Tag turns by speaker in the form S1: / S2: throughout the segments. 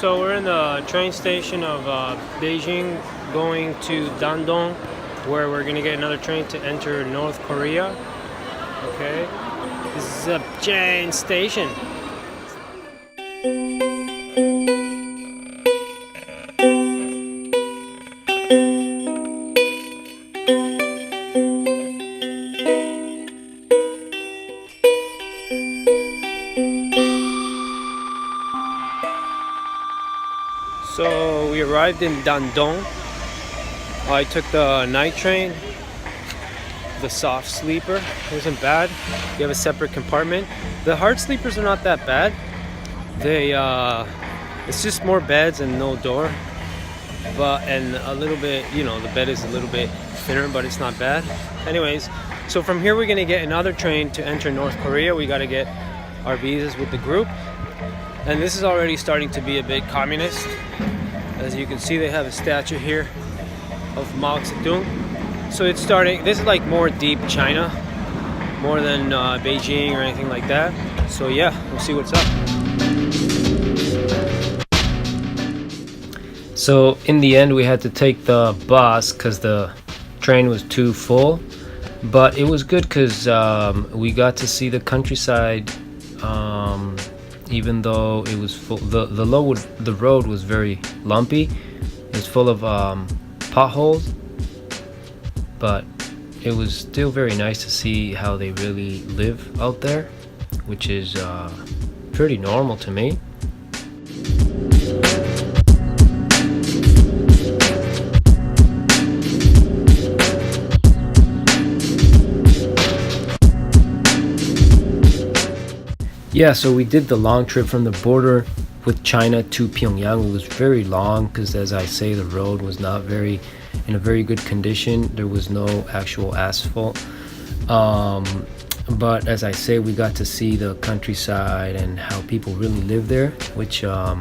S1: So we're in the train station of Beijing going to Dandong, where we're gonna get another train to enter North Korea. Okay, this is a train station. So we arrived in Dandong. I took the night train, the soft sleeper. It wasn't bad. You have a separate compartment. The hard sleepers are not that bad. It's just more beds and no door. And a little bit, the bed is a little bit thinner, but it's not bad. Anyways, so from here we're gonna get another train to enter North Korea. We gotta get our visas with the group. And this is already starting to be a bit communist. As you can see, they have a statue here of Mao Zedong. So it's starting, this is like more deep China, more than Beijing or anything like that. So yeah, we'll see what's up. So in the end, we had to take the bus because the train was too full. But it was good because we got to see the countryside. Even though it was full, the road was very lumpy. It was full of potholes, but it was still very nice to see how they really live out there, which is pretty normal to me. Yeah, so we did the long trip from the border with China to Pyongyang. It was very long because, as I say, the road was not in a very good condition. There was no actual asphalt. But as I say, we got to see the countryside and how people really live there, which, I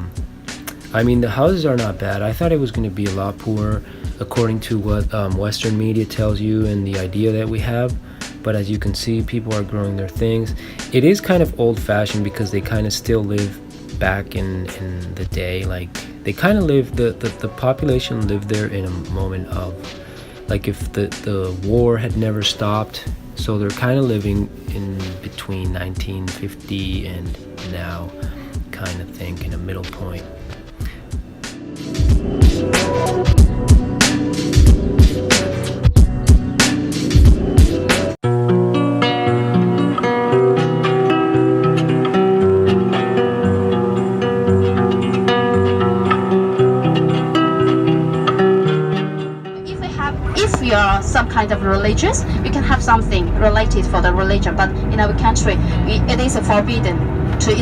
S1: mean, the houses are not bad. I thought it was going to be a lot poorer according to what Western media tells you and the idea that we have. But as you can see, people are growing their things. It is kind of old-fashioned because they kind of still live back in the day. Like they kind of live, the population lived there in a moment of, like, if the war had never stopped. So they're kind of living in between 1950 and now, kind of think, in a middle point.
S2: Some kind of religious, we can have something related for the religion, but in our country it is forbidden to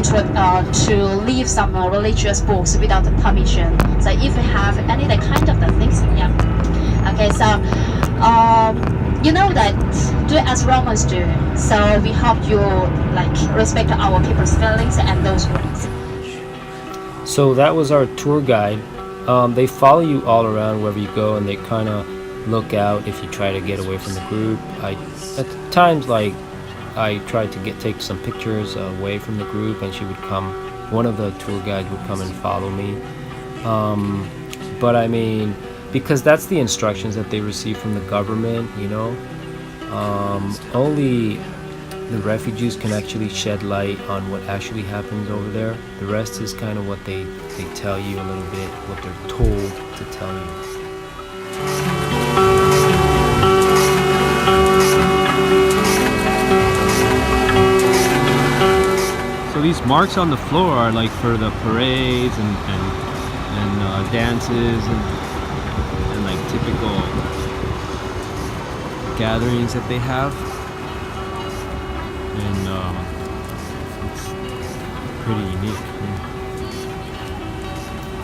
S2: leave some religious books without permission. So if we have any kind of the things, yeah. Okay, so you know that do as Romans do. So we hope you respect our people's feelings and those words.
S1: So that was our tour guide. They follow you all around wherever you go, and they kind of look out if you try to get away from the group. At times, I tried to take some pictures away from the group, and one of the tour guides would come and follow me. But I mean, because that's the instructions that they receive from the government, only the refugees can actually shed light on what actually happens over there. The rest is kind of what they tell you a little bit, what they're told to tell you. So these marks on the floor are like for the parades and dances and like typical gatherings that they have, and it's pretty unique.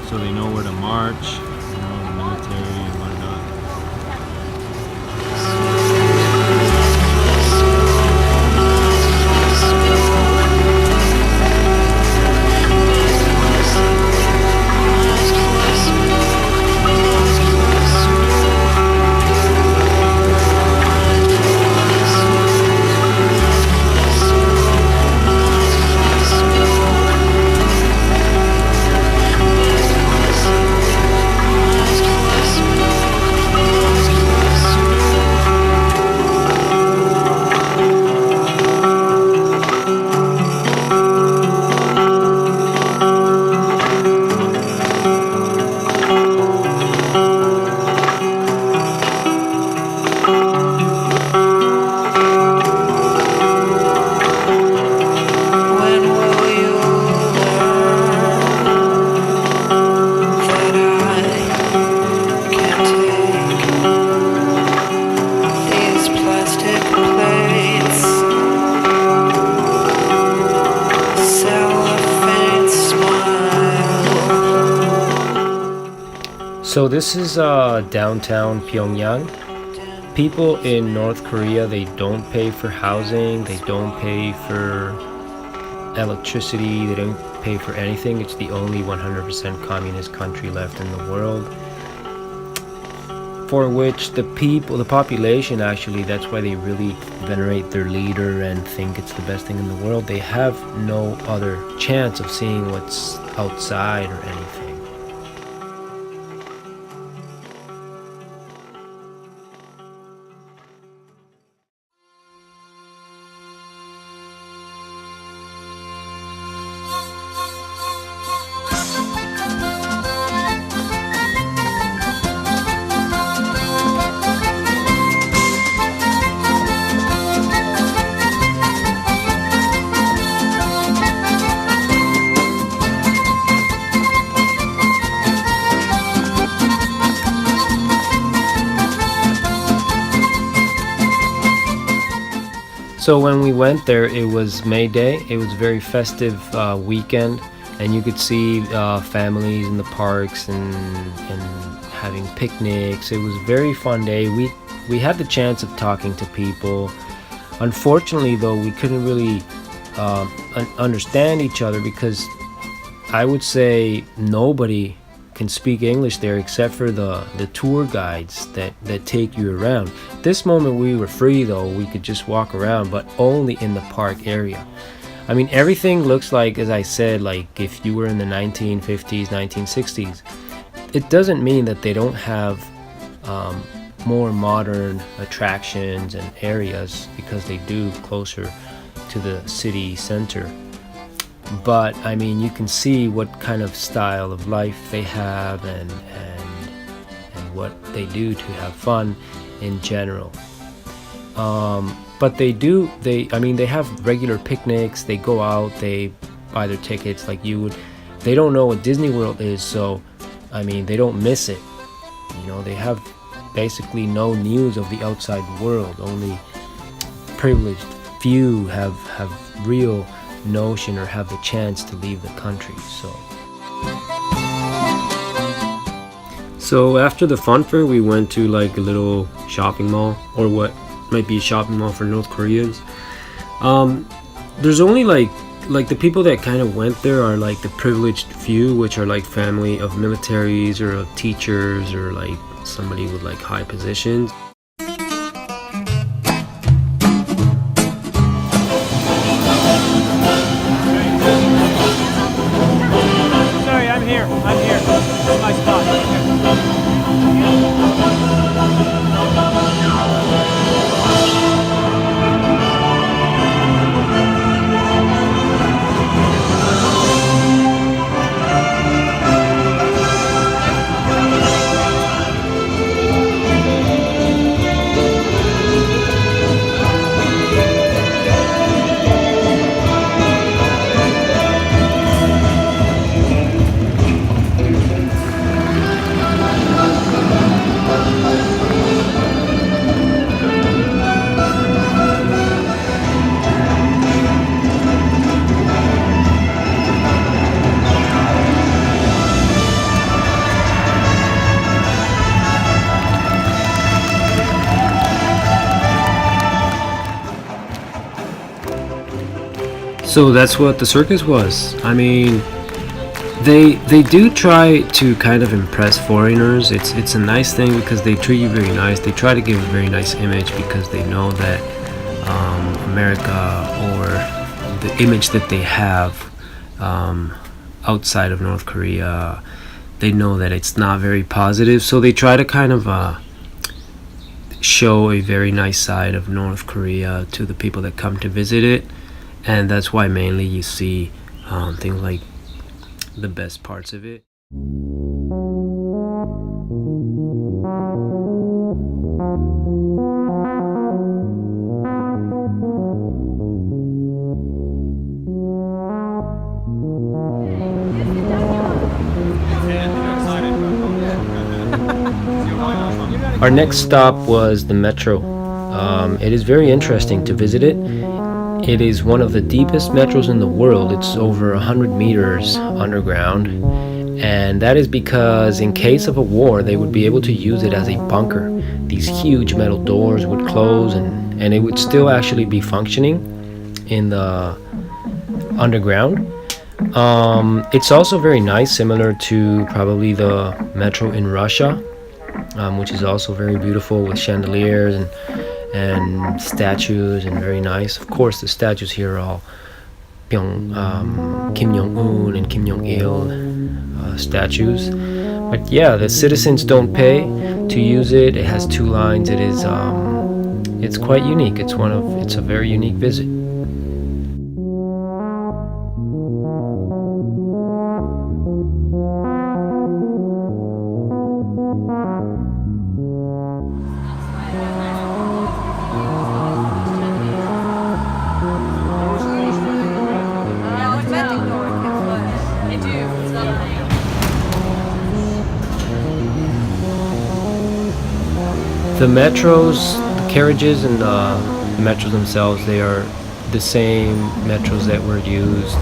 S1: So they know where to march, the military and whatnot. So this is downtown Pyongyang. People in North Korea, they don't pay for housing, they don't pay for electricity, they don't pay for anything. It's the only 100% communist country left in the world, for which the population actually, that's why they really venerate their leader and think it's the best thing in the world. They have no other chance of seeing what's outside or anything. So when we went there, it was May Day. It was a very festive weekend, and you could see families in the parks and having picnics. It was a very fun day. We had the chance of talking to people. Unfortunately, though, we couldn't really understand each other because I would say nobody can speak English there except for the tour guides that take you around. This moment we were free though, we could just walk around, but only in the park area. I mean, everything looks like, as I said, like if you were in the 1950s, 1960s. It doesn't mean that they don't have more modern attractions and areas, because they do, closer to the city center. But I mean, you can see what kind of style of life they have and what they do to have fun in general. But I mean, they have regular picnics, they go out, they buy their tickets like you would. They don't know what Disney World is, so I mean, they don't miss it. You know, they have basically no news of the outside world. Only privileged few have real notion or have the chance to leave the country. So after the fun fair, we went to like a little shopping mall, or what might be a shopping mall for North Koreans. There's only like the people that kind of went there are like the privileged few, which are like family of militaries or of teachers or like somebody with like high positions.
S3: I'm here. This is my spot.
S1: So that's what the circus was. I mean, they do try to kind of impress foreigners. It's a nice thing because they treat you very nice. They try to give a very nice image because they know that America, or the image that they have outside of North Korea, they know that it's not very positive. So they try to kind of show a very nice side of North Korea to the people that come to visit it. And that's why mainly you see things like the best parts of it. Our next stop was the metro. It is very interesting to visit it. It is one of the deepest metros in the world. It's over 100 meters underground, And that is because in case of a war, they would be able to use it as a bunker. These huge metal doors would close, and it would still actually be functioning in the underground. It's also very nice, similar to probably the metro in Russia, which is also very beautiful with chandeliers and statues, and very nice. Of course, the statues here are all Kim Jong-un and Kim Jong-il statues. But yeah, the citizens don't pay to use it. It has 2 lines. It is it's quite unique. It's a very unique visit. The metros, the carriages, and the metros themselves, they are the same metros that were used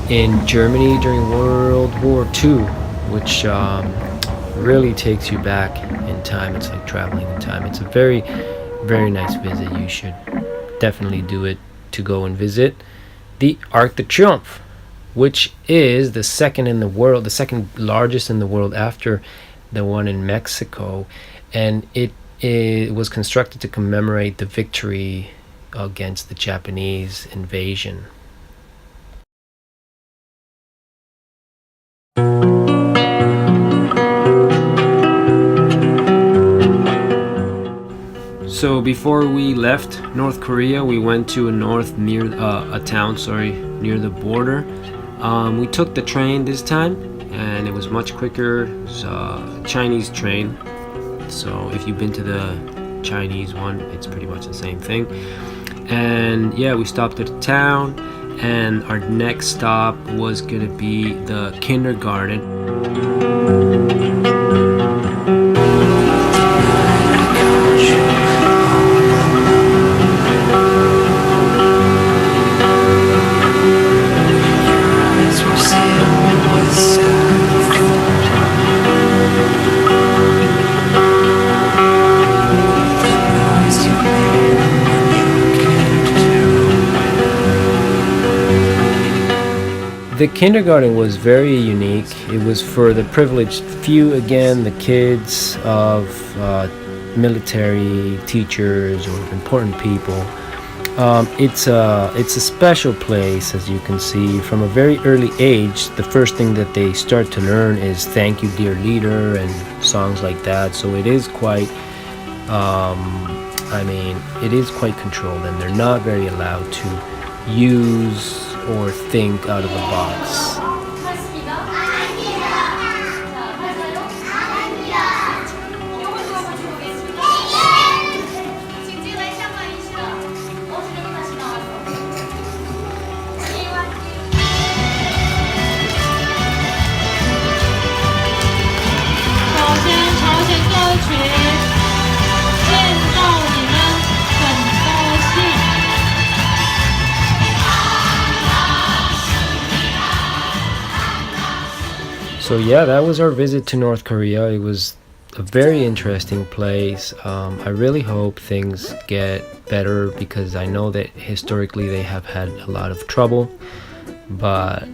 S1: in Germany during World War II, which really takes you back in time. It's like traveling in time. It's a very, very nice visit. You should definitely do it to go and visit the Arc de Triomphe, which is the second in the world, the second largest in the world after the one in Mexico, and it was constructed to commemorate the victory against the Japanese invasion. So before we left North Korea, we went to a town near the border. We took the train this time, and it was much quicker. It was a Chinese train. So if you've been to the Chinese one, it's pretty much the same thing. And yeah, we stopped at a town, and our next stop was gonna be the kindergarten. The kindergarten was very unique. It was for the privileged few, again, the kids of military teachers or important people. It's a special place, as you can see. From a very early age, the first thing that they start to learn is "Thank You, Dear Leader" and songs like that. So it is quite, it is quite controlled, and they're not very allowed to use or think out of the box. So yeah, that was our visit to North Korea. It was a very interesting place. I really hope things get better, because I know that historically they have had a lot of trouble, but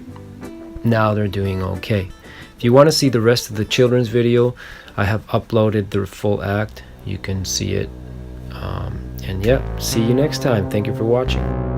S1: now they're doing okay. If you want to see the rest of the children's video, I have uploaded the full act. You can see it. And yeah, see you next time. Thank you for watching.